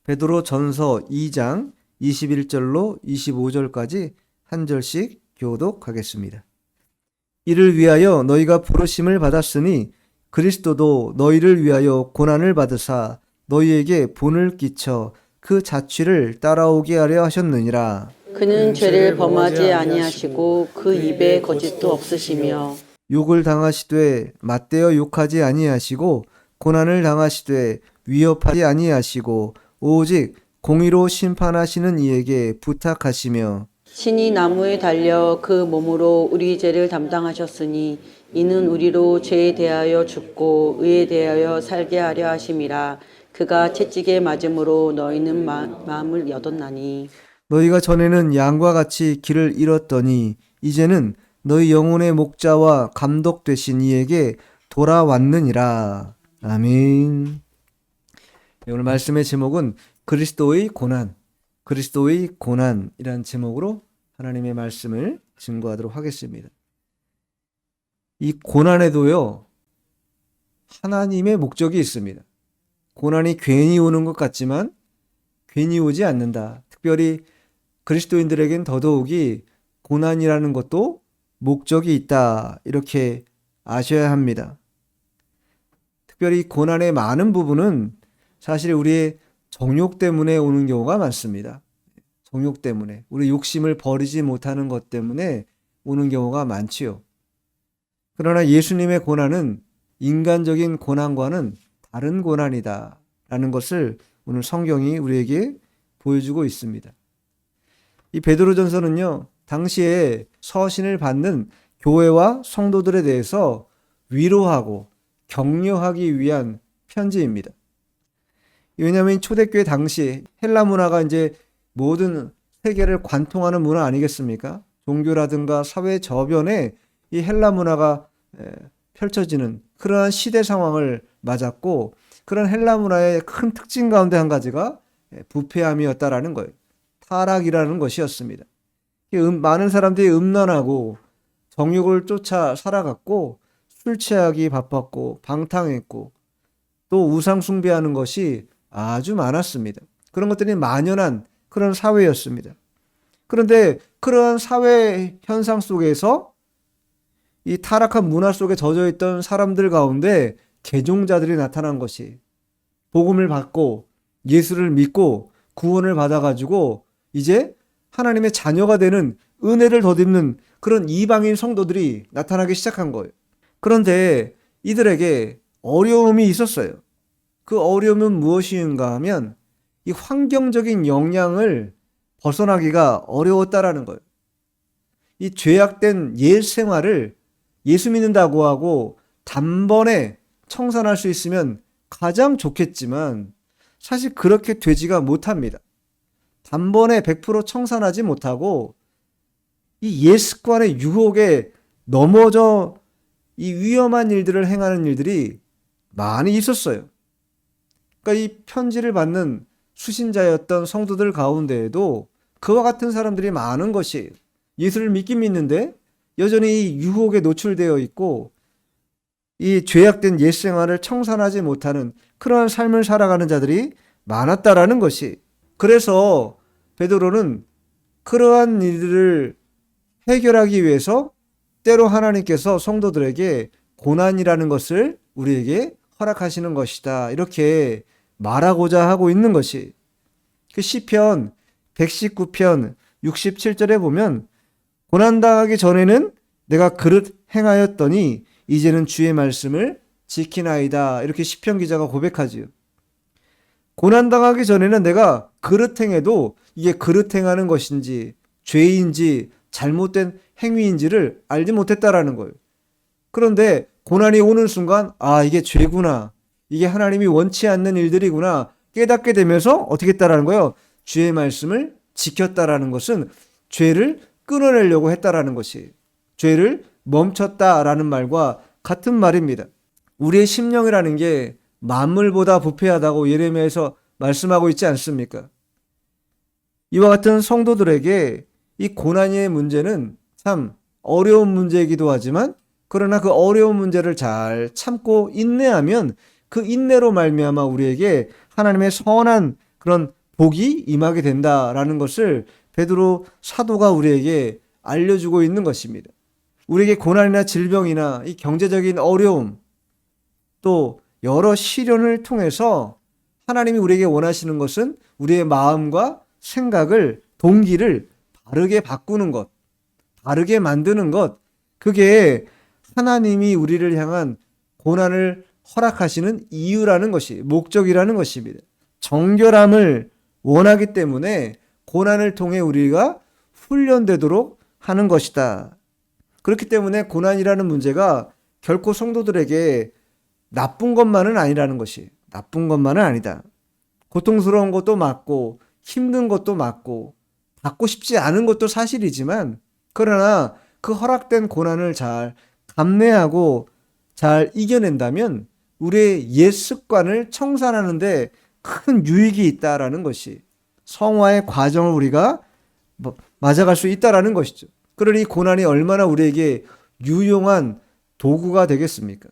베드로 전서 2장 21절로 25절까지 한 절씩 교독하겠습니다. 이를 위하여 너희가 부르심을 받았으니 그리스도도 너희를 위하여 고난을 받으사 너희에게 본을 끼쳐 그 자취를 따라오게 하려 하셨느니라. 그는 죄를 범하지 아니하시고 그 입에 거짓도 없으시며 욕을 당하시되 맞대어 욕하지 아니하시고 고난을 당하시되 위협하지 아니하시고 오직 공의로 심판하시는 이에게 부탁하시며 신이 나무에 달려 그 몸으로 우리 죄를 담당하셨으니 이는 우리로 죄에 대하여 죽고 의에 대하여 살게 하려 하심이라. 그가 채찍에 맞음으로 너희는 마음을 얻었나니 너희가 전에는 양과 같이 길을 잃었더니 이제는 너희 영혼의 목자와 감독 되신 이에게 돌아왔느니라. 아멘. 오늘 말씀의 제목은 그리스도의 고난이라는 제목으로 하나님의 말씀을 증거하도록 하겠습니다. 이 고난에도요, 하나님의 목적이 있습니다. 고난이 괜히 오는 것 같지만 괜히 오지 않는다. 특별히 그리스도인들에겐 더더욱이 고난이라는 것도 목적이 있다. 이렇게 아셔야 합니다. 특별히 고난의 많은 부분은 사실 우리의 정욕 때문에 오는 경우가 많습니다. 정욕 때문에. 우리 욕심을 버리지 못하는 것 때문에 오는 경우가 많지요. 그러나 예수님의 고난은 인간적인 고난과는 다른 고난이다 라는 것을 오늘 성경이 우리에게 보여주고 있습니다. 이 베드로전서는요, 당시에 서신을 받는 교회와 성도들에 대해서 위로하고 격려하기 위한 편지입니다. 왜냐하면 초대교회 당시 헬라 문화가 이제 모든 세계를 관통하는 문화 아니겠습니까? 종교라든가 사회 저변에 이 헬라 문화가 펼쳐지는 그러한 시대 상황을 맞았고, 그런 헬라 문화의 큰 특징 가운데 한 가지가 부패함이었다라는 거예요. 타락이라는 것이었습니다. 많은 사람들이 음란하고 정욕을 쫓아 살아갔고, 술 취하기 바빴고 방탕했고 또 우상 숭배하는 것이 아주 많았습니다. 그런 것들이 만연한 그런 사회였습니다. 그런데 그러한 사회 현상 속에서 이 타락한 문화 속에 젖어 있던 사람들 가운데 개종자들이 나타난 것이, 복음을 받고 예수를 믿고 구원을 받아가지고 이제 하나님의 자녀가 되는 은혜를 덧입는 그런 이방인 성도들이 나타나기 시작한 거예요. 그런데 이들에게 어려움이 있었어요. 그 어려움은 무엇인가 하면 이 환경적인 영향을 벗어나기가 어려웠다라는 거예요. 이 죄악된 옛 생활을 예수 믿는다고 하고 단번에 청산할 수 있으면 가장 좋겠지만 사실 그렇게 되지가 못합니다. 단번에 100% 청산하지 못하고 이 옛 습관의 유혹에 넘어져 이 위험한 일들을 행하는 일들이 많이 있었어요. 그러니까 이 편지를 받는 수신자였던 성도들 가운데에도 그와 같은 사람들이 많은 것이, 예수를 믿긴 믿는데 여전히 이 유혹에 노출되어 있고 이 죄악된 옛 생활을 청산하지 못하는 그러한 삶을 살아가는 자들이 많았다라는 것이, 그래서 베드로는 그러한 일들을 해결하기 위해서 때로 하나님께서 성도들에게 고난이라는 것을 우리에게 허락하시는 것이다, 이렇게 말하고자 하고 있는 것이, 그 시편 119편 67절에 보면 고난당하기 전에는 내가 그릇 행하였더니 이제는 주의 말씀을 지키나이다, 이렇게 시편 기자가 고백하지요. 고난당하기 전에는 내가 그릇 행해도 이게 그릇 행하는 것인지 죄인지 잘못된 행위인지를 알지 못했다라는 거예요. 그런데 고난이 오는 순간 이게 죄구나, 이게 하나님이 원치 않는 일들이구나 깨닫게 되면서 어떻게 했다라는 거예요? 주의 말씀을 지켰다라는 것은 죄를 끊어내려고 했다라는 것이, 죄를 멈췄다라는 말과 같은 말입니다. 우리의 심령이라는 게 만물보다 부패하다고 예레미야에서 말씀하고 있지 않습니까? 이와 같은 성도들에게 이 고난의 문제는 참 어려운 문제이기도 하지만, 그러나 그 어려운 문제를 잘 참고 인내하면 그 인내로 말미암아 우리에게 하나님의 선한 그런 복이 임하게 된다라는 것을 베드로 사도가 우리에게 알려주고 있는 것입니다. 우리에게 고난이나 질병이나 이 경제적인 어려움 또 여러 시련을 통해서 하나님이 우리에게 원하시는 것은 우리의 마음과 생각을, 동기를 바르게 바꾸는 것, 바르게 만드는 것, 그게 하나님이 우리를 향한 고난을 허락하시는 이유라는 것이, 목적이라는 것입니다. 정결함을 원하기 때문에 고난을 통해 우리가 훈련되도록 하는 것이다. 그렇기 때문에 고난이라는 문제가 결코 성도들에게 나쁜 것만은 아니라는 것이, 나쁜 것만은 아니다. 고통스러운 것도 맞고 힘든 것도 맞고 받고 싶지 않은 것도 사실이지만, 그러나 그 허락된 고난을 잘 감내하고 잘 이겨낸다면 우리의 옛 습관을 청산하는데 큰 유익이 있다라는 것이, 성화의 과정을 우리가 맞아갈 수 있다라는 것이죠. 그러니 이 고난이 얼마나 우리에게 유용한 도구가 되겠습니까?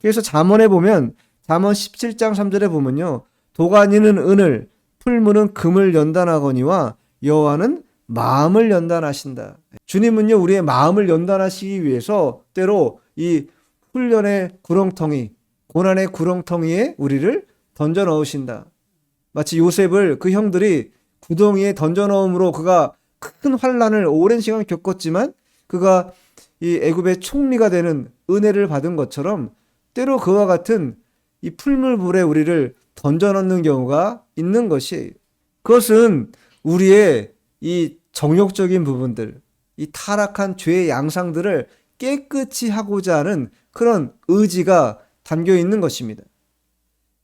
그래서 잠언에 보면, 잠언 17장 3절에 보면요, 도가니는 은을, 풀무는 금을 연단하거니와 여호와는 마음을 연단하신다. 주님은요, 우리의 마음을 연단하시기 위해서 때로 이 훈련의 구렁텅이, 고난의 구렁텅이에 우리를 던져 넣으신다. 마치 요셉을 그 형들이 구덩이에 던져 넣음으로 그가 큰 환난을 오랜 시간 겪었지만 그가 이 애굽의 총리가 되는 은혜를 받은 것처럼, 때로 그와 같은 이 풀물불에 우리를 던져 넣는 경우가 있는 것이, 그것은 우리의 이 정욕적인 부분들, 이 타락한 죄의 양상들을 깨끗이 하고자 하는 그런 의지가 담겨 있는 것입니다.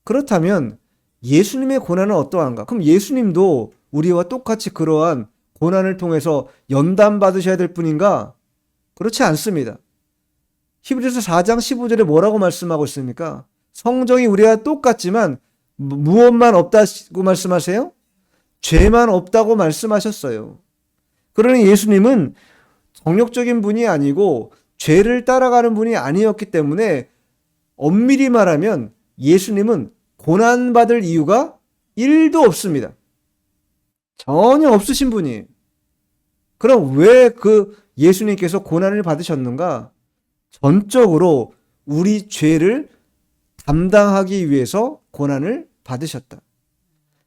그렇다면 예수님의 고난은 어떠한가? 그럼 예수님도 우리와 똑같이 그러한 고난을 통해서 연단받으셔야 될 뿐인가? 그렇지 않습니다. 히브리서 4장 15절에 뭐라고 말씀하고 있습니까? 성정이 우리와 똑같지만 무엇만 없다고 말씀하세요? 죄만 없다고 말씀하셨어요. 그러니 예수님은 정욕적인 분이 아니고 죄를 따라가는 분이 아니었기 때문에 엄밀히 말하면 예수님은 고난받을 이유가 1도 없습니다. 전혀 없으신 분이에요. 그럼 왜 그 예수님께서 고난을 받으셨는가? 전적으로 우리 죄를 담당하기 위해서 고난을 받으셨다.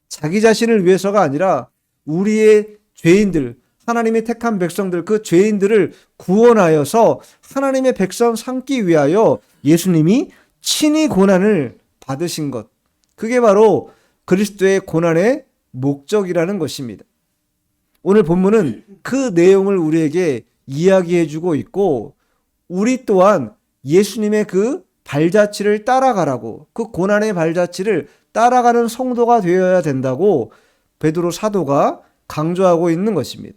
자기 자신을 위해서가 아니라 우리의 죄인들, 하나님의 택한 백성들, 그 죄인들을 구원하여서 하나님의 백성 삼기 위하여 예수님이 친히 고난을 받으신 것, 그게 바로 그리스도의 고난의 목적이라는 것입니다. 오늘 본문은 그 내용을 우리에게 이야기해 주고 있고, 우리 또한 예수님의 그 발자취를 따라가라고, 그 고난의 발자취를 따라가는 성도가 되어야 된다고 베드로 사도가 강조하고 있는 것입니다.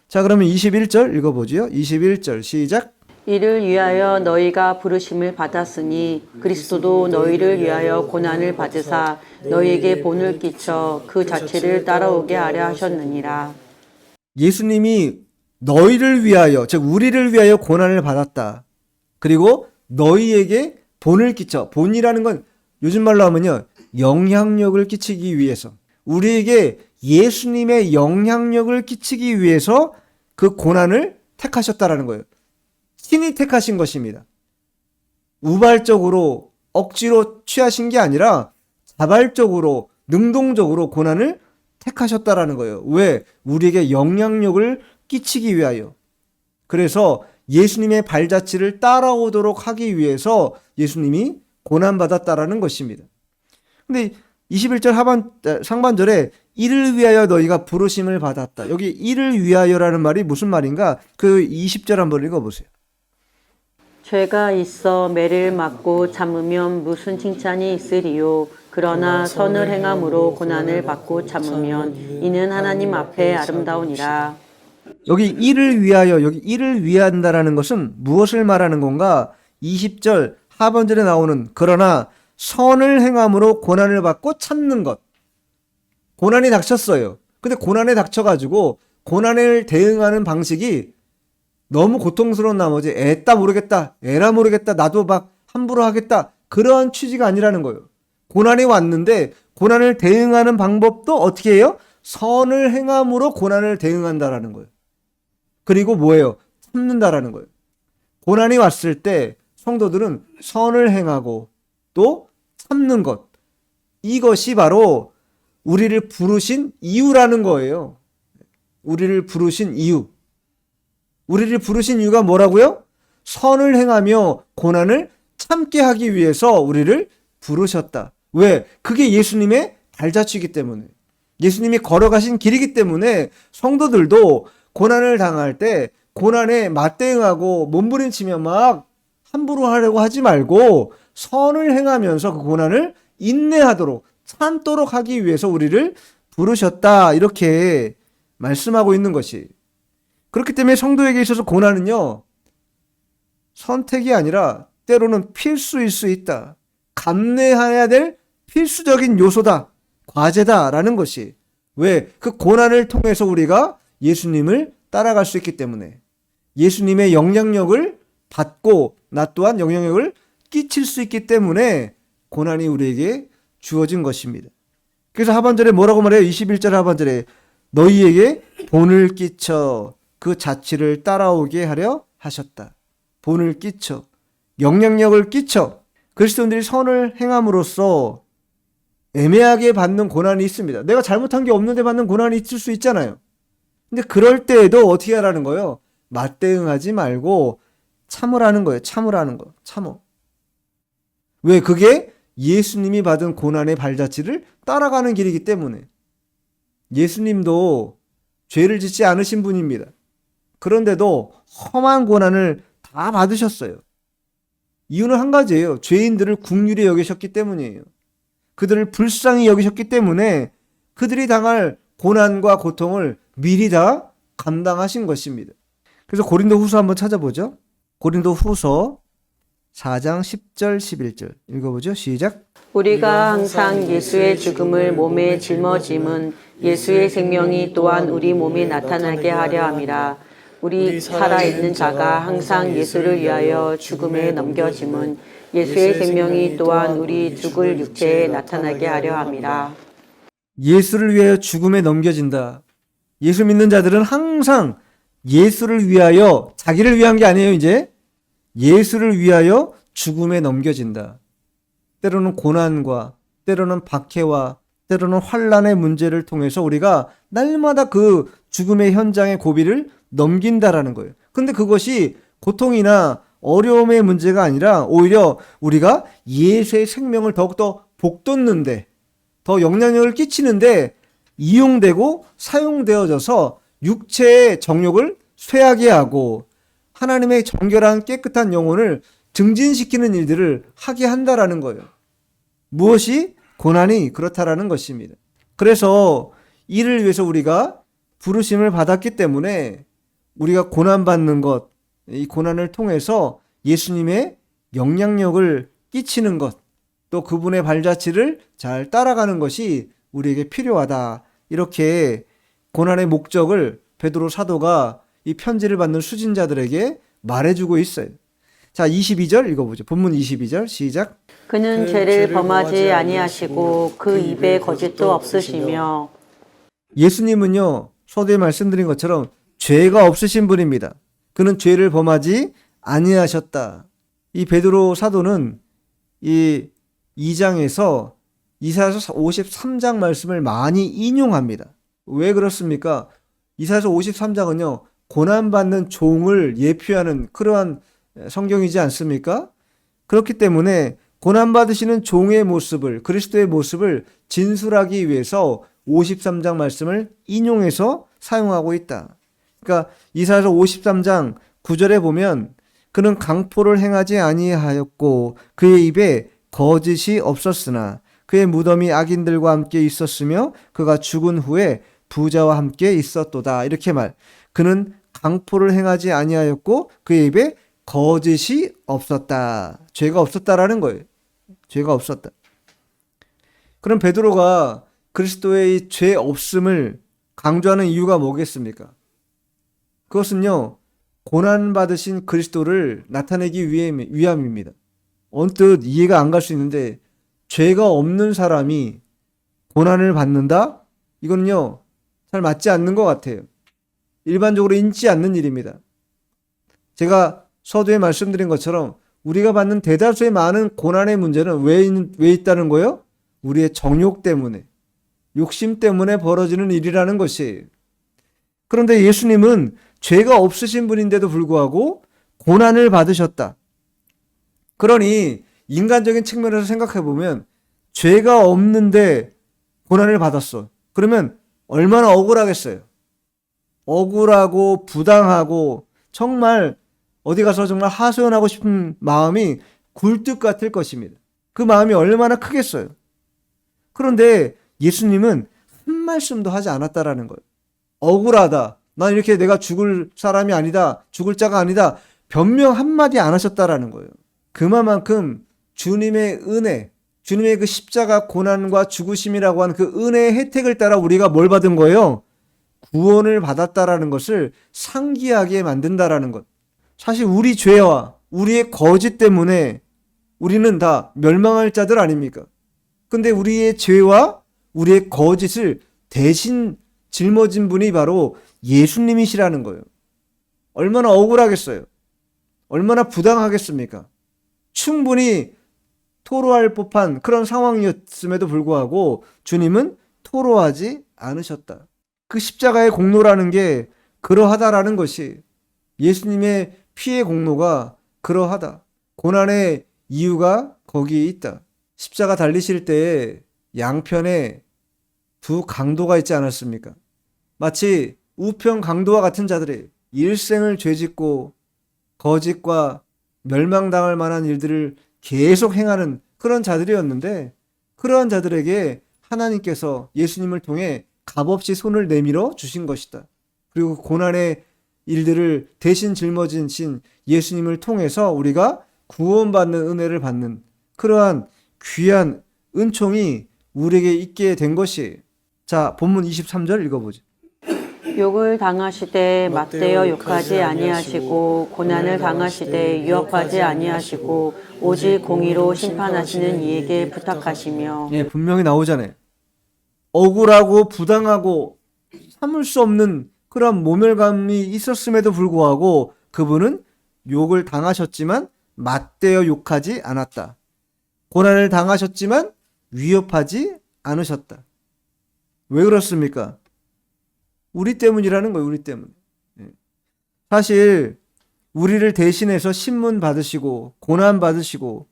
자, 그러면 21절 읽어보지요. 21절 시작. 이를 위하여 너희가 부르심을 받았으니 그리스도도 너희를 위하여 고난을 받으사 너희에게 본을 끼쳐 그 자체를 따라오게 하려 하셨느니라. 예수님이 너희를 위하여, 즉 우리를 위하여 고난을 받았다. 그리고 너희에게 본을 끼쳐, 본이라는 건 요즘 말로 하면요, 영향력을 끼치기 위해서, 우리에게 예수님의 영향력을 끼치기 위해서 그 고난을 택하셨다라는 거예요. 친히 택하신 것입니다. 우발적으로 억지로 취하신 게 아니라 자발적으로 능동적으로 고난을 택하셨다라는 거예요. 왜? 우리에게 영향력을 끼치기 위하여. 그래서 예수님의 발자취를 따라오도록 하기 위해서 예수님이 고난받았다라는 것입니다. 근데 21절 상반절에 이를 위하여 너희가 부르심을 받았다. 여기 이를 위하여라는 말이 무슨 말인가? 그 20절 한번 읽어보세요. 죄가 있어 매를 맞고 참으면 무슨 칭찬이 있으리요. 그러나 선을 행함으로 고난을 받고 참으면 이는 하나님 앞에 아름다우니라. 여기 이를 위하여, 여기 이를 위한다라는 것은 무엇을 말하는 건가? 20절 하반절에 나오는 그러나 선을 행함으로 고난을 받고 참는 것. 고난이 닥쳤어요. 근데 고난에 닥쳐가지고 고난을 대응하는 방식이 너무 고통스러운 나머지 애따 모르겠다, 에라 모르겠다, 나도 막 함부로 하겠다, 그러한 취지가 아니라는 거예요. 고난이 왔는데 고난을 대응하는 방법도 어떻게 해요? 선을 행함으로 고난을 대응한다라는 거예요. 그리고 뭐예요? 참는다라는 거예요. 고난이 왔을 때 성도들은 선을 행하고 또 참는 것. 이것이 바로 우리를 부르신 이유라는 거예요. 우리를 부르신 이유. 우리를 부르신 이유가 뭐라고요? 선을 행하며 고난을 참게 하기 위해서 우리를 부르셨다. 왜? 그게 예수님의 발자취이기 때문에. 예수님이 걸어가신 길이기 때문에 성도들도 고난을 당할 때 고난에 맞대응하고 몸부림치며 막 함부로 하려고 하지 말고 선을 행하면서 그 고난을 인내하도록 참도록 하기 위해서 우리를 부르셨다. 이렇게 말씀하고 있는 것이. 그렇기 때문에 성도에게 있어서 고난은요, 선택이 아니라 때로는 필수일 수 있다. 감내해야 될 필수적인 요소다. 과제다라는 것이. 왜? 그 고난을 통해서 우리가 예수님을 따라갈 수 있기 때문에. 예수님의 영향력을 받고 나 또한 영향력을 끼칠 수 있기 때문에 고난이 우리에게 주어진 것입니다. 그래서 하반절에 뭐라고 말해요? 21절 하반절에 너희에게 본을 끼쳐 그 자취를 따라오게 하려 하셨다. 본을 끼쳐, 영향력을 끼쳐. 그리스도인들이 선을 행함으로써 애매하게 받는 고난이 있습니다. 내가 잘못한 게 없는데 받는 고난이 있을 수 있잖아요. 근데 그럴 때에도 어떻게 하라는 거예요? 맞대응하지 말고 참으라는 거예요. 참으라는 거. 참어. 왜? 그게 예수님이 받은 고난의 발자취를 따라가는 길이기 때문에. 예수님도 죄를 짓지 않으신 분입니다. 그런데도 험한 고난을 다 받으셨어요. 이유는 한 가지예요. 죄인들을 긍휼히 여기셨기 때문이에요. 그들을 불쌍히 여기셨기 때문에 그들이 당할 고난과 고통을 미리 다 감당하신 것입니다. 그래서 고린도 후서 한번 찾아보죠. 고린도 후서 4장 10절 11절 읽어보죠. 시작. 우리가 항상 예수의 죽음을 몸에 짊어짐은 예수의 생명이 또한 우리 몸에 나타나게 하려 함이라. 우리 살아있는 자가 항상 예수를 위하여 죽음에 넘겨짐은 예수의 생명이 또한 우리 죽을 육체에 나타나게 하려 함이라. 예수를 위하여 죽음에 넘겨진다. 예수 믿는 자들은 항상 예수를 위하여, 자기를 위한 게 아니에요, 이제. 예수를 위하여 죽음에 넘겨진다. 때로는 고난과, 때로는 박해와, 때로는 환난의 문제를 통해서 우리가 날마다 그 죽음의 현장의 고비를 넘긴다라는 거예요. 근데 그것이 고통이나 어려움의 문제가 아니라 오히려 우리가 예수의 생명을 더욱더 복돋는데, 더 영향력을 끼치는데 이용되고 사용되어져서 육체의 정욕을 쇠하게 하고 하나님의 정결한 깨끗한 영혼을 증진시키는 일들을 하게 한다라는 거예요. 무엇이? 고난이 그렇다라는 것입니다. 그래서 이를 위해서 우리가 부르심을 받았기 때문에 우리가 고난받는 것, 이 고난을 통해서 예수님의 영향력을 끼치는 것, 또 그분의 발자취를 잘 따라가는 것이 우리에게 필요하다. 이렇게 고난의 목적을 베드로 사도가 이 편지를 받는 수진자들에게 말해주고 있어요. 자, 22절 읽어보죠. 본문 22절 시작. 그는 죄를 범하지 아니하시고 그 입에 거짓도 없으시며. 예수님은요, 서두에 말씀드린 것처럼 죄가 없으신 분입니다. 그는 죄를 범하지 아니하셨다. 이 베드로 사도는 이 2장에서 이사야서 53장 말씀을 많이 인용합니다. 왜 그렇습니까? 이사야서 53장은요, 고난받는 종을 예표하는 그러한 성경이지 않습니까? 그렇기 때문에 고난받으시는 종의 모습을, 그리스도의 모습을 진술하기 위해서 53장 말씀을 인용해서 사용하고 있다. 그러니까 이사야서 53장 9절에 보면 그는 강포를 행하지 아니하였고 그의 입에 거짓이 없었으나 그의 무덤이 악인들과 함께 있었으며 그가 죽은 후에 부자와 함께 있었도다. 이렇게 말. 그는 강포를 행하지 아니하였고 그의 입에 거짓이 없었다. 죄가 없었다라는 거예요. 죄가 없었다. 그럼 베드로가 그리스도의 죄 없음을 강조하는 이유가 뭐겠습니까? 그것은요, 고난받으신 그리스도를 나타내기 위함입니다. 언뜻 이해가 안 갈 수 있는데 죄가 없는 사람이 고난을 받는다? 이거는요, 잘 맞지 않는 것 같아요. 일반적으로 인지 않는 일입니다. 제가 서두에 말씀드린 것처럼 우리가 받는 대다수의 많은 고난의 문제는 왜 있다는 거예요? 우리의 정욕 때문에, 욕심 때문에 벌어지는 일이라는 것이에요. 그런데 예수님은 죄가 없으신 분인데도 불구하고 고난을 받으셨다. 그러니 인간적인 측면에서 생각해 보면 죄가 없는데 고난을 받았어. 그러면 얼마나 억울하겠어요. 억울하고 부당하고 정말 어디 가서 정말 하소연하고 싶은 마음이 굴뚝 같을 것입니다. 그 마음이 얼마나 크겠어요. 그런데 예수님은 한 말씀도 하지 않았다라는 거예요. 억울하다. 난 이렇게 내가 죽을 사람이 아니다. 죽을 자가 아니다. 변명 한마디 안 하셨다라는 거예요. 그만큼 주님의 은혜, 주님의 그 십자가 고난과 죽으심이라고 하는 그 은혜의 혜택을 따라 우리가 뭘 받은 거예요? 구원을 받았다라는 것을 상기하게 만든다라는 것. 사실 우리 죄와 우리의 거짓 때문에 우리는 다 멸망할 자들 아닙니까? 근데 우리의 죄와 우리의 거짓을 대신 짊어진 분이 바로 예수님이시라는 거예요. 얼마나 억울하겠어요. 얼마나 부당하겠습니까? 충분히 토로할 법한 그런 상황이었음에도 불구하고 주님은 토로하지 않으셨다. 그 십자가의 공로라는 게 그러하다라는 것이, 예수님의 피의 공로가 그러하다. 고난의 이유가 거기에 있다. 십자가 달리실 때에 양편에 두 강도가 있지 않았습니까? 마치 우편 강도와 같은 자들이 일생을 죄짓고 거짓과 멸망당할 만한 일들을 계속 행하는 그런 자들이었는데, 그러한 자들에게 하나님께서 예수님을 통해 값없이 손을 내밀어 주신 것이다. 그리고 고난의 일들을 대신 짊어지신 예수님을 통해서 우리가 구원받는 은혜를 받는 그러한 귀한 은총이 우리에게 있게 된 것이. 자, 본문 23절 읽어보죠. 욕을 당하시되 맞대어 욕하지 아니하시고 고난을 당하시되 위협하지 아니하시고 오직 공의로 심판하시는 이에게 부탁하시며. 예, 분명히 나오잖아요. 억울하고 부당하고 참을 수 없는 그런 모멸감이 있었음에도 불구하고 그분은 욕을 당하셨지만 맞대어 욕하지 않았다. 고난을 당하셨지만 위협하지 않으셨다. 왜 그렇습니까? 우리 때문이라는 거예요. 우리 때문. 사실 우리를 대신해서 신문 받으시고 고난 받으시고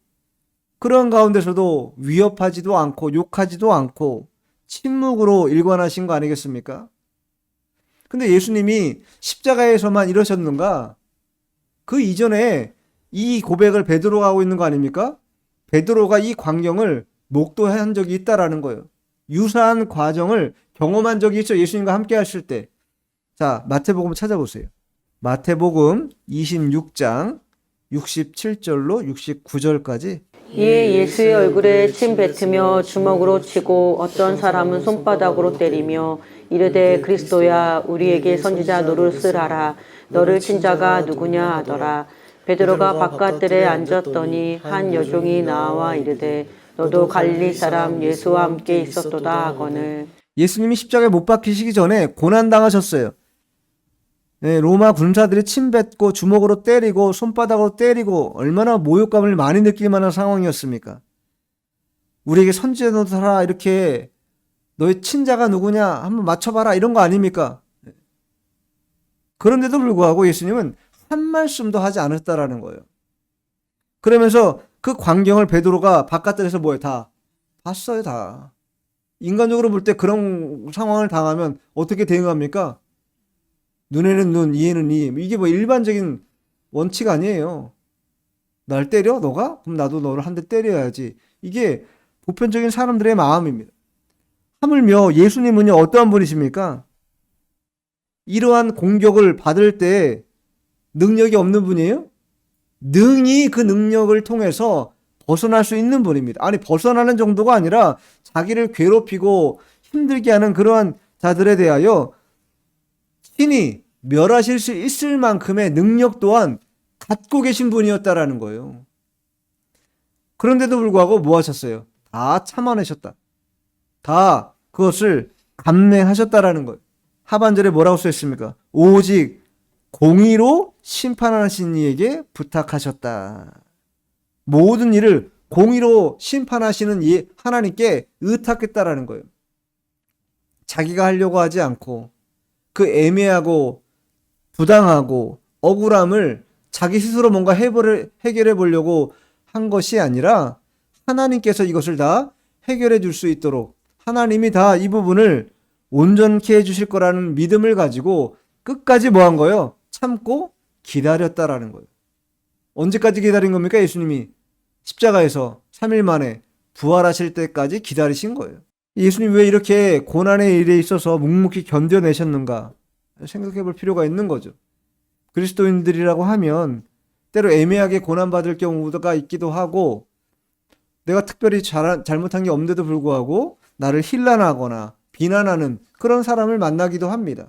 그런 가운데서도 위협하지도 않고 욕하지도 않고 침묵으로 일관하신 거 아니겠습니까? 근데 예수님이 십자가에서만 이러셨는가? 그 이전에 이 고백을 베드로가 하고 있는 거 아닙니까? 베드로가 이 광경을 목도한 적이 있다라는 거예요. 유사한 과정을 경험한 적이 있죠. 예수님과 함께 하실 때. 자, 마태복음 찾아보세요. 마태복음 26장 67절로 69절까지. 이에 예수의 얼굴에 침 뱉으며 주먹으로 치고 어떤 사람은 손바닥으로 때리며 이르되 그리스도야 우리에게 선지자 노릇을 하라. 너를 친 자가 누구냐 하더라. 베드로가 바깥들에 앉았더니 한 여종이 나와 이르되 너도 갈릴리 사람 예수와 함께 있었도다 하거늘. 예수님이 십자가에 못 박히시기 전에 고난당하셨어요. 네, 로마 군사들이 침뱉고 주먹으로 때리고 손바닥으로 때리고 얼마나 모욕감을 많이 느낄 만한 상황이었습니까? 우리에게 선지자 노릇 하라, 이렇게 너의 친자가 누구냐 한번 맞춰봐라, 이런 거 아닙니까? 그런데도 불구하고 예수님은 한 말씀도 하지 않았다라는 거예요. 그러면서 그 광경을 베드로가 바깥들에서 뭐예요? 다 봤어요. 다. 인간적으로 볼 때 그런 상황을 당하면 어떻게 대응합니까? 눈에는 눈, 이에는 이. 이게 뭐 일반적인 원칙 아니에요. 날 때려? 너가? 그럼 나도 너를 한 대 때려야지. 이게 보편적인 사람들의 마음입니다. 하물며 예수님은요, 어떠한 분이십니까? 이러한 공격을 받을 때 능력이 없는 분이에요? 능히 그 능력을 통해서 벗어날 수 있는 분입니다. 아니, 벗어나는 정도가 아니라 자기를 괴롭히고 힘들게 하는 그러한 자들에 대하여 친히 멸하실 수 있을 만큼의 능력 또한 갖고 계신 분이었다라는 거예요. 그런데도 불구하고 뭐 하셨어요? 다 참아내셨다. 다 그것을 감내하셨다라는 거예요. 하반절에 뭐라고 써있습니까? 오직 공의로 심판하신 이에게 부탁하셨다. 모든 일을 공의로 심판하시는 이 하나님께 의탁했다라는 거예요. 자기가 하려고 하지 않고 그 애매하고 부당하고 억울함을 자기 스스로 뭔가 해결해 보려고 한 것이 아니라 하나님께서 이것을 다 해결해 줄 수 있도록 하나님이 다 이 부분을 온전케 해 주실 거라는 믿음을 가지고 끝까지 뭐 한 거예요? 참고 기다렸다라는 거예요. 언제까지 기다린 겁니까? 예수님이 십자가에서 3일 만에 부활하실 때까지 기다리신 거예요. 예수님 왜 이렇게 고난의 일에 있어서 묵묵히 견뎌내셨는가 생각해 볼 필요가 있는 거죠. 그리스도인들이라고 하면 때로 애매하게 고난받을 경우가 있기도 하고 내가 특별히 잘못한 게 없는데도 불구하고 나를 힐난하거나 비난하는 그런 사람을 만나기도 합니다.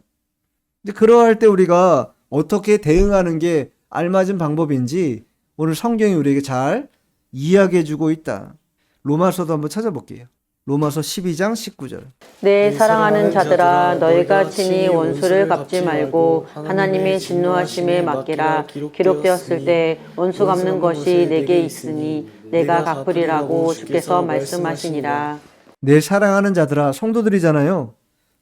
근데 그러할 때 우리가 어떻게 대응하는 게 알맞은 방법인지 오늘 성경이 우리에게 잘 이야기해 주고 있다. 로마서도 한번 찾아볼게요. 로마서 12장 19절. 내 사랑하는 자들아 너희가 친히 원수를 갚지 말고 하나님의 진노하심에 맡기라. 기록되었을 때 원수 갚는 것이 내게 있으니 내가 갚으리라고 주께서 말씀하시니라. 내 사랑하는 자들아, 성도들이잖아요.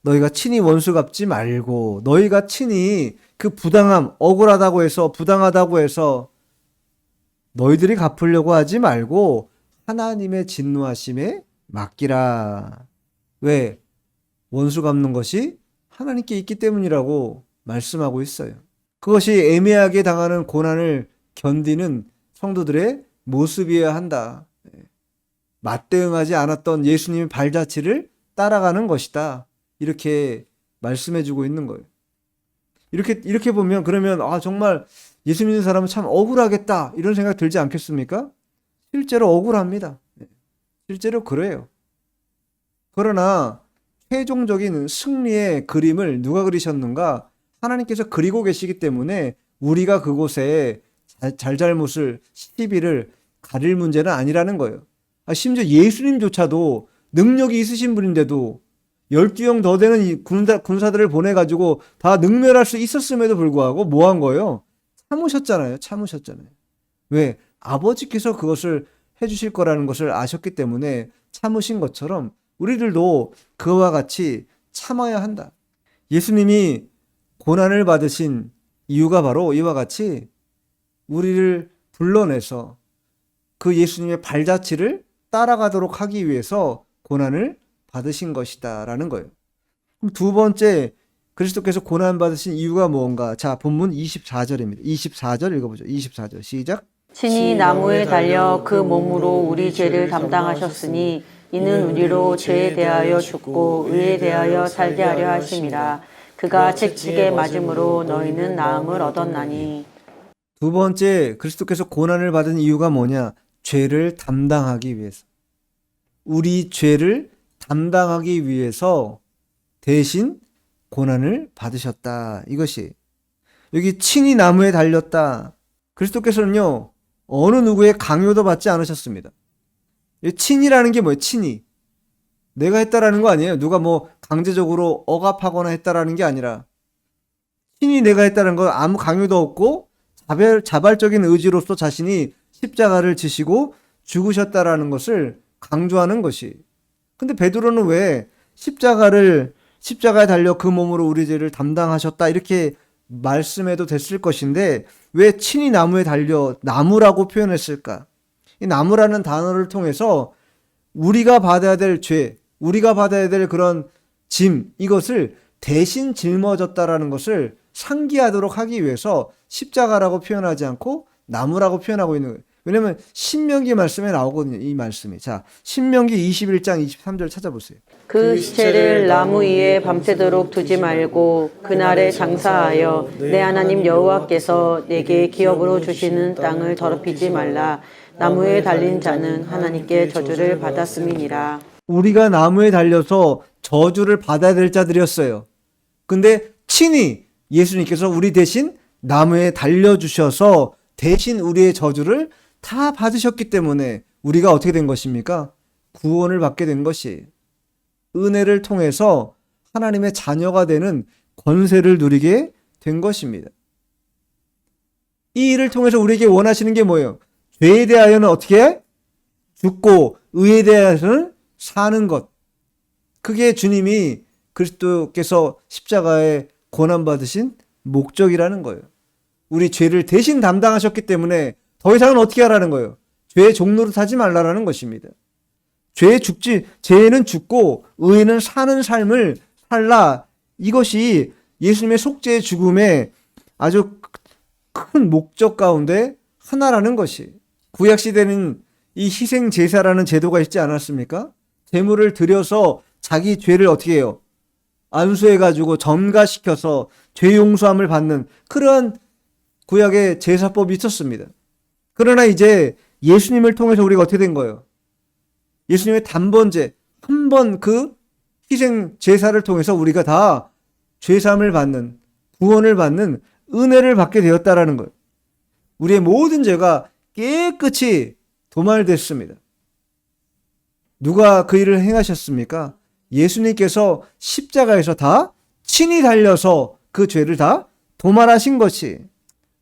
너희가 친히 원수 갚지 말고 너희가 친히 그 부당함, 억울하다고 해서 부당하다고 해서 너희들이 갚으려고 하지 말고 하나님의 진노하심에 맡기라. 왜? 원수 갚는 것이 하나님께 있기 때문이라고 말씀하고 있어요. 그것이 애매하게 당하는 고난을 견디는 성도들의 모습이어야 한다. 맞대응하지 않았던 예수님의 발자취를 따라가는 것이다. 이렇게 말씀해주고 있는 거예요. 이렇게 보면 그러면 정말 예수 믿는 사람은 참 억울하겠다 이런 생각 들지 않겠습니까? 실제로 억울합니다. 실제로 그래요. 그러나 최종적인 승리의 그림을 누가 그리셨는가? 하나님께서 그리고 계시기 때문에 우리가 그곳에 잘잘못을 시비를 가릴 문제는 아니라는 거예요. 심지어 예수님조차도 능력이 있으신 분인데도 12명 더 되는 이 군사들을 보내가지고 다 능멸할 수 있었음에도 불구하고 뭐 한 거예요? 참으셨잖아요. 왜? 아버지께서 그것을 해주실 거라는 것을 아셨기 때문에 참으신 것처럼 우리들도 그와 같이 참아야 한다. 예수님이 고난을 받으신 이유가 바로 이와 같이 우리를 불러내서 그 예수님의 발자취를 따라가도록 하기 위해서 고난을 받으신 것이다라는 거예요. 그럼 두 번째 그리스도께서 고난 받으신 이유가 뭔가? 자, 본문 24절입니다. 24절 읽어보죠. 24절 시작. 친히 나무에 달려 그 몸으로 우리 죄를 담당하셨으니 이는 우리로 죄에 대하여 죽고 의에 대하여 살게 하려 하심이라. 그가 채찍에 맞음으로 너희는 나음을 얻었나니. 두 번째 그리스도께서 고난을 받은 이유가 뭐냐? 죄를 담당하기 위해서. 우리 죄를 담당하기 위해서 대신 고난을 받으셨다. 이것이 여기 친히 나무에 달렸다. 그리스도께서는요 어느 누구의 강요도 받지 않으셨습니다. 친이라는 게 뭐예요? 친이. 내가 했다라는 거 아니에요. 누가 뭐 강제적으로 억압하거나 했다라는 게 아니라 친히 내가 했다는 건 아무 강요도 없고 자발적인 의지로서 자신이 십자가를 지시고 죽으셨다라는 것을 강조하는 것이. 근데 베드로는 왜 십자가에 달려 그 몸으로 우리 죄를 담당하셨다 이렇게 말씀해도 됐을 것인데 왜 친히 나무에 달려 나무라고 표현했을까? 이 나무라는 단어를 통해서 우리가 받아야 될 죄, 우리가 받아야 될 그런 짐, 이것을 대신 짊어졌다라는 것을 상기하도록 하기 위해서 십자가라고 표현하지 않고 나무라고 표현하고 있는 거예요. 왜냐면 신명기 말씀에 나오거든요. 이 말씀이. 자, 신명기 21장 23절 찾아보세요. 그 시체를 나무 위에 밤새도록 두지 말고 그날에 장사하여 내 하나님 여호와께서 내게 기업으로 주시는 땅을 더럽히지 말라. 나무에 달린 자는 하나님께 저주를 받았음이니라. 우리가 나무에 달려서 저주를 받아야 될 자들이었어요. 근데 친히 예수님께서 우리 대신 나무에 달려주셔서 대신 우리의 저주를 다 받으셨기 때문에 우리가 어떻게 된 것입니까? 구원을 받게 된 것이. 은혜를 통해서 하나님의 자녀가 되는 권세를 누리게 된 것입니다. 이 일을 통해서 우리에게 원하시는 게 뭐예요? 죄에 대하여는 어떻게? 죽고 의에 대해서는 사는 것. 그게 주님이 그리스도께서 십자가에 고난받으신 목적이라는 거예요. 우리 죄를 대신 담당하셨기 때문에 더 이상은 어떻게 하라는 거예요? 죄의 종로로 타지 말라라는 것입니다. 죄는 죽고 의는 사는 삶을 살라. 이것이 예수님의 속죄의 죽음의 아주 큰 목적 가운데 하나라는 것이. 구약시대는 이 희생제사라는 제도가 있지 않았습니까? 제물을 드려서 자기 죄를 어떻게 해요? 안수해가지고 점가시켜서 죄 용서함을 받는 그러한 구약의 제사법이 있었습니다. 그러나 이제 예수님을 통해서 우리가 어떻게 된 거예요? 예수님의 단번제, 한 번 그 희생 제사를 통해서 우리가 다 죄사함을 받는, 구원을 받는 은혜를 받게 되었다라는 거예요. 우리의 모든 죄가 깨끗이 도말됐습니다. 누가 그 일을 행하셨습니까? 예수님께서 십자가에서 다 친히 달려서 그 죄를 다 도말하신 것이.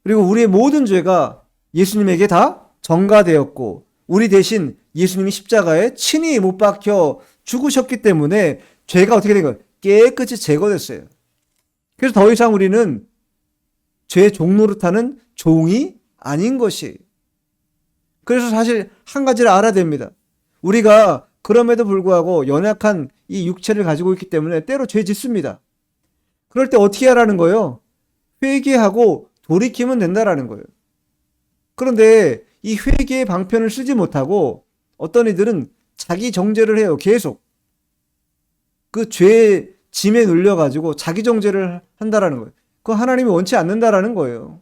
그리고 우리의 모든 죄가 예수님에게 다 전가되었고 우리 대신 예수님이 십자가에 친히 못 박혀 죽으셨기 때문에 죄가 어떻게 된 거예요? 깨끗이 제거됐어요. 그래서 더 이상 우리는 죄의 종노릇하는 종이 아닌 것이. 그래서 사실 한 가지를 알아야 됩니다. 우리가 그럼에도 불구하고 연약한 이 육체를 가지고 있기 때문에 때로 죄 짓습니다. 그럴 때 어떻게 하라는 거예요? 회개하고 돌이키면 된다라는 거예요. 그런데 이 회개의 방편을 쓰지 못하고 어떤 이들은 자기 정죄를 해요. 계속. 그 죄의 짐에 눌려가지고 자기 정죄를 한다라는 거예요. 그거 하나님이 원치 않는다라는 거예요.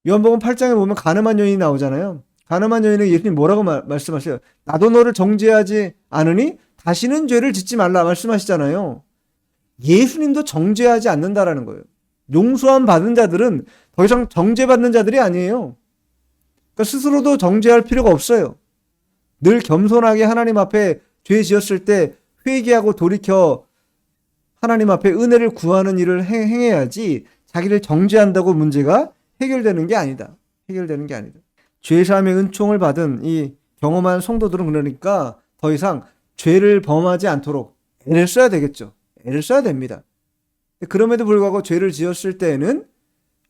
요한복음 8장에 보면 가늠한 여인이 나오잖아요. 가늠한 여인은 예수님 뭐라고 말씀하세요? 나도 너를 정죄하지 않으니 다시는 죄를 짓지 말라 말씀하시잖아요. 예수님도 정죄하지 않는다라는 거예요. 용서함 받은 자들은 더 이상 정죄받는 자들이 아니에요. 그러니까 스스로도 정죄할 필요가 없어요. 늘 겸손하게 하나님 앞에 죄 지었을 때 회개하고 돌이켜 하나님 앞에 은혜를 구하는 일을 행해야지 자기를 정죄한다고 문제가 해결되는 게 아니다. 해결되는 게 아니다. 죄사함의 은총을 받은 이 경험한 성도들은 그러니까 더 이상 죄를 범하지 않도록 애를 써야 되겠죠. 애를 써야 됩니다. 그럼에도 불구하고 죄를 지었을 때에는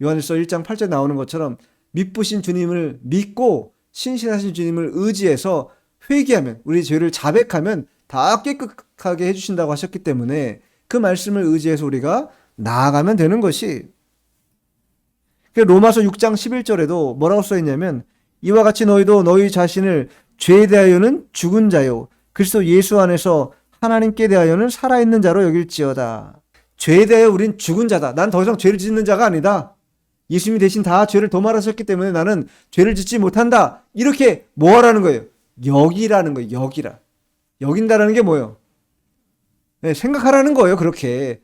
요한일서 1장 8절에 나오는 것처럼 믿으신 주님을 믿고 신실하신 주님을 의지해서 회개하면 우리 죄를 자백하면 다 깨끗하게 해주신다고 하셨기 때문에 그 말씀을 의지해서 우리가 나아가면 되는 것이. 로마서 6장 11절에도 뭐라고 써있냐면 이와 같이 너희도 너희 자신을 죄에 대하여는 죽은 자요 그리스도 예수 안에서 하나님께 대하여는 살아있는 자로 여길지어다. 죄에 대하여 우린 죽은 자다. 난 더 이상 죄를 짓는 자가 아니다. 예수님이 대신 다 죄를 도말하셨기 때문에 나는 죄를 짓지 못한다. 이렇게 뭐 하라는 거예요? 여기라는 거예요. 여기라. 여긴다라는 게 뭐예요? 네, 생각하라는 거예요. 그렇게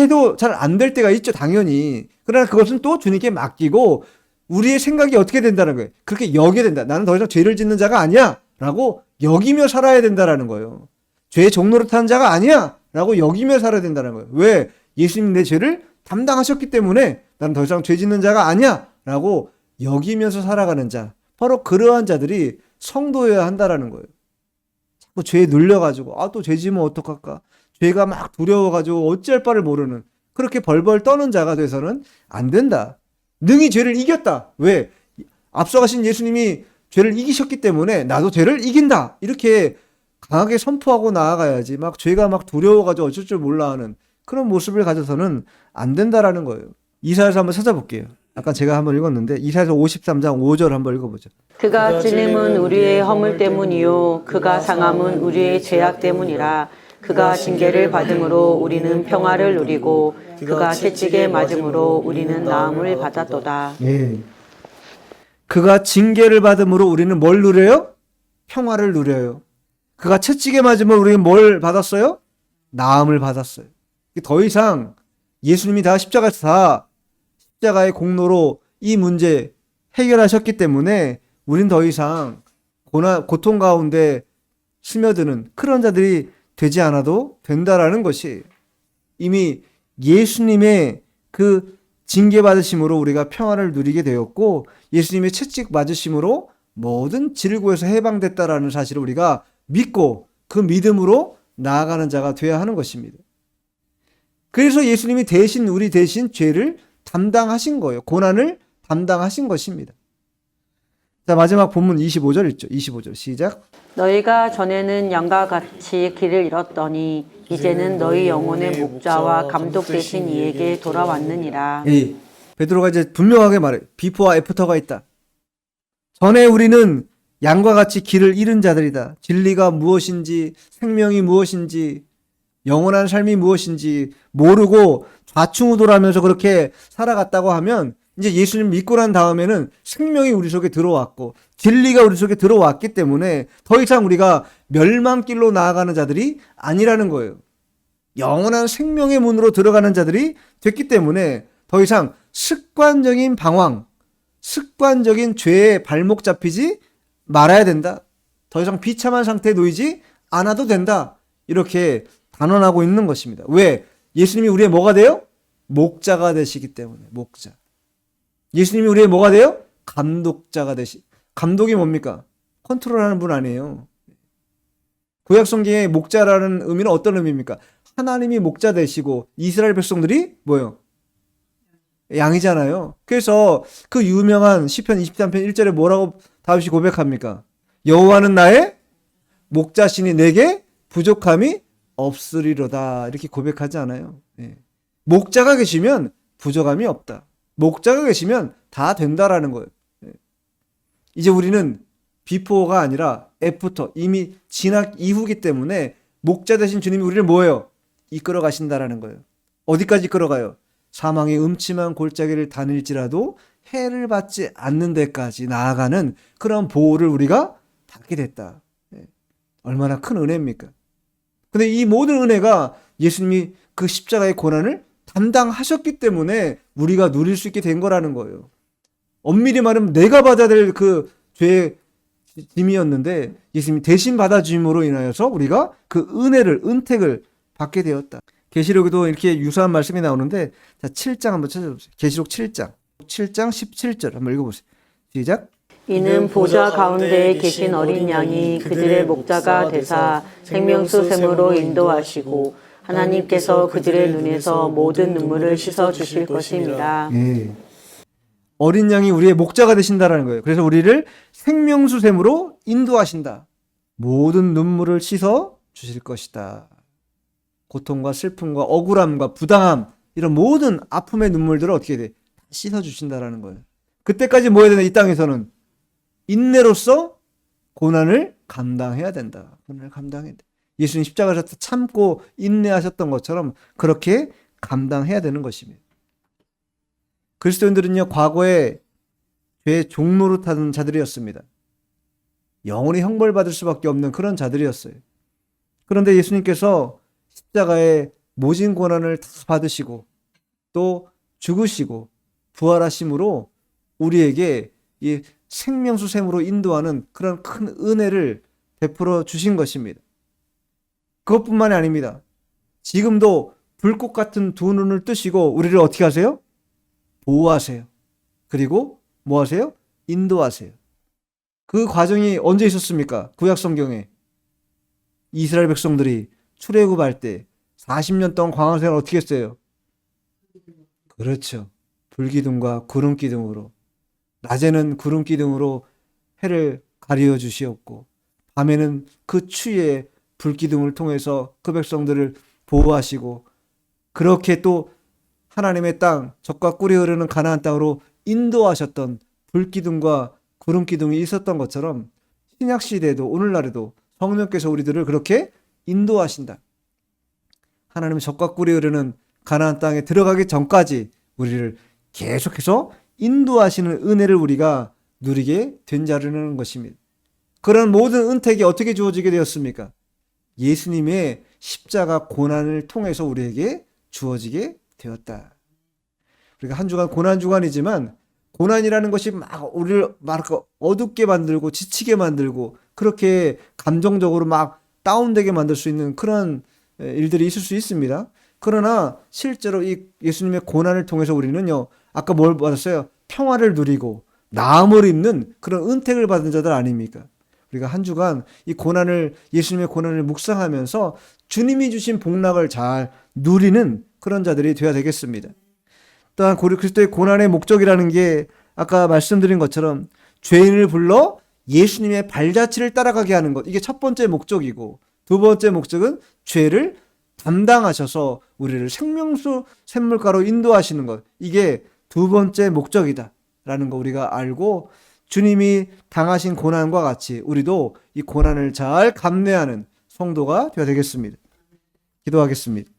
해도 잘 안 될 때가 있죠. 당연히. 그러나 그것은 또 주님께 맡기고 우리의 생각이 어떻게 된다는 거예요? 그렇게 여겨야 된다. 나는 더 이상 죄를 짓는 자가 아니야 라고 여기며 살아야 된다라는 거예요. 죄의 종노릇하는 자가 아니야 라고 여기며 살아야 된다는 거예요. 왜? 예수님 내 죄를 담당하셨기 때문에 나는 더 이상 죄 짓는 자가 아니야 라고 여기면서 살아가는 자, 바로 그러한 자들이 성도여야 한다라는 거예요. 자꾸 죄에 눌려가지고 또 죄 지면 어떡할까? 죄가 막 두려워가지고 어찌할 바를 모르는 그렇게 벌벌 떠는 자가 돼서는 안 된다. 능히 죄를 이겼다. 왜? 앞서가신 예수님이 죄를 이기셨기 때문에 나도 죄를 이긴다. 이렇게 강하게 선포하고 나아가야지 막 죄가 막 두려워가지고 어쩔 줄 몰라 하는 그런 모습을 가져서는 안 된다라는 거예요. 이사야서 한번 찾아볼게요. 아까 제가 한번 읽었는데 이사야서 53장 5절 한번 읽어보죠. 그가 찔림은 우리의 허물 때문이요 그가 상함은 우리의 죄악 때문이라. 그가 징계를 받음으로 우리는 평화를 누리고 그가 채찍에 맞음으로 우리는 나음을 받았도다. 예. 그가 징계를 받음으로 우리는 뭘 누려요? 평화를 누려요. 그가 채찍에 맞으면 우리는 뭘 받았어요? 나음을 받았어요. 더 이상 예수님이 다 십자가에서 다 십자가의 공로로 이 문제 해결하셨기 때문에 우린 더 이상 고통 가운데 스며드는 그런 자들이 되지 않아도 된다라는 것이 이미 예수님의 그 징계받으심으로 우리가 평안을 누리게 되었고 예수님의 채찍 맞으심으로 모든 질고에서 해방됐다라는 사실을 우리가 믿고 그 믿음으로 나아가는 자가 되어야 하는 것입니다. 그래서 예수님이 대신 우리 대신 죄를 담당하신 거예요. 고난을 담당하신 것입니다. 자, 마지막 본문 25절 읽죠. 25절 시작. 너희가 전에는 양과 같이 길을 잃었더니 이제는 너희 영혼의 목자와 감독 되신 이에게 돌아왔느니라. 예, 베드로가 이제 분명하게 말해요. 비포와 애프터가 있다. 전에 우리는 양과 같이 길을 잃은 자들이다. 진리가 무엇인지, 생명이 무엇인지, 영원한 삶이 무엇인지 모르고 좌충우돌하면서 그렇게 살아갔다고 하면 이제 예수님 믿고 난 다음에는 생명이 우리 속에 들어왔고 진리가 우리 속에 들어왔기 때문에 더 이상 우리가 멸망길로 나아가는 자들이 아니라는 거예요. 영원한 생명의 문으로 들어가는 자들이 됐기 때문에 더 이상 습관적인 방황, 습관적인 죄에 발목 잡히지 말아야 된다. 더 이상 비참한 상태에 놓이지 않아도 된다. 이렇게 단언하고 있는 것입니다. 왜? 예수님이 우리의 뭐가 돼요? 목자가 되시기 때문에. 목자. 예수님이 우리의 뭐가 돼요? 감독자가 감독이 뭡니까? 컨트롤하는 분 아니에요. 구약 성경의 목자라는 의미는 어떤 의미입니까? 하나님이 목자 되시고 이스라엘 백성들이 뭐예요? 양이잖아요. 그래서 그 유명한 시편 23편 1절에 뭐라고 다윗이 고백합니까? 여호와는 나의 목자시니 내게 부족함이 없으리로다. 이렇게 고백하지 않아요. 네. 목자가 계시면 부족함이 없다. 목자가 계시면 다 된다라는 거예요. 네. 이제 우리는 비포가 아니라 애프터, 이미 진학 이후기 때문에 목자 되신 주님이 우리를 뭐예요? 이끌어 가신다라는 거예요. 어디까지 이끌어 가요? 사망의 음침한 골짜기를 다닐지라도 해를 받지 않는 데까지 나아가는 그런 보호를 우리가 받게 됐다. 네. 얼마나 큰 은혜입니까? 근데 이 모든 은혜가 예수님이 그 십자가의 고난을 담당하셨기 때문에 우리가 누릴 수 있게 된 거라는 거예요. 엄밀히 말하면 내가 받아야 될 그 죄의 짐이었는데 예수님이 대신 받아주심으로 인하여서 우리가 그 은혜를, 은택을 받게 되었다. 계시록에도 이렇게 유사한 말씀이 나오는데 자, 7장 한번 찾아보세요. 계시록 7장 17절 한번 읽어보세요. 시작. 이는 보좌 가운데에 계신 어린 양이 그들의 목자가 되사 생명수 샘으로 인도하시고 하나님께서 그들의 눈에서 모든 눈물을 씻어 주실 것입니다. 예. 어린 양이 우리의 목자가 되신다라는 거예요. 그래서 우리를 생명수 샘으로 인도하신다. 모든 눈물을 씻어 주실 것이다. 고통과 슬픔과 억울함과 부당함 이런 모든 아픔의 눈물들을 어떻게 돼? 씻어 주신다라는 거예요. 그때까지 뭐 해야 되나? 이 땅에서는 인내로서 고난을 감당해야 된다. 고난을 감당해야 돼. 예수님 십자가에서 참고 인내하셨던 것처럼 그렇게 감당해야 되는 것입니다. 그리스도인들은요, 과거에 죄의 종노릇하는 자들이었습니다. 영원히 형벌받을 수밖에 없는 그런 자들이었어요. 그런데 예수님께서 십자가의 모진 고난을 다 받으시고 또 죽으시고 부활하심으로 우리에게 이 생명수 샘으로 인도하는 그런 큰 은혜를 베풀어 주신 것입니다. 그것뿐만이 아닙니다. 지금도 불꽃 같은 두 눈을 뜨시고 우리를 어떻게 하세요? 보호하세요. 그리고 뭐 하세요? 인도하세요. 그 과정이 언제 있었습니까? 구약 성경에 이스라엘 백성들이 출애굽할 때 40년 동안 광야 생활을 어떻게 했어요? 그렇죠. 불기둥과 구름기둥으로 낮에는 구름기둥으로 해를 가리워 주시었고 밤에는 그 추위에 불기둥을 통해서 그 백성들을 보호하시고 그렇게 또 하나님의 땅 젖과 꿀이 흐르는 가나안 땅으로 인도하셨던 불기둥과 구름기둥이 있었던 것처럼 신약 시대에도 오늘날에도 성령께서 우리들을 그렇게 인도하신다. 하나님의 젖과 꿀이 흐르는 가나안 땅에 들어가기 전까지 우리를 계속해서 인도하시는 은혜를 우리가 누리게 된 자라는 것입니다. 그런 모든 은택이 어떻게 주어지게 되었습니까? 예수님의 십자가 고난을 통해서 우리에게 주어지게 되었다. 우리가 한 주간 고난 주간이지만 고난이라는 것이 막 우리를 막 어둡게 만들고 지치게 만들고 그렇게 감정적으로 막 다운되게 만들 수 있는 그런 일들이 있을 수 있습니다. 그러나 실제로 이 예수님의 고난을 통해서 우리는요, 아까 뭘 받았어요? 평화를 누리고 나음을 입는 그런 은택을 받은 자들 아닙니까? 우리가 한 주간 이 고난을, 예수님의 고난을 묵상하면서 주님이 주신 복락을 잘 누리는 그런 자들이 되어야 되겠습니다. 또한 그리스도의 고난의 목적이라는 게 아까 말씀드린 것처럼 죄인을 불러 예수님의 발자취를 따라가게 하는 것, 이게 첫 번째 목적이고, 두 번째 목적은 죄를 담당하셔서 우리를 생명수 샘물가로 인도하시는 것, 이게 두 번째 목적이다 라는 거 우리가 알고, 주님이 당하신 고난과 같이 우리도 이 고난을 잘 감내하는 성도가 되어야 되겠습니다. 기도하겠습니다.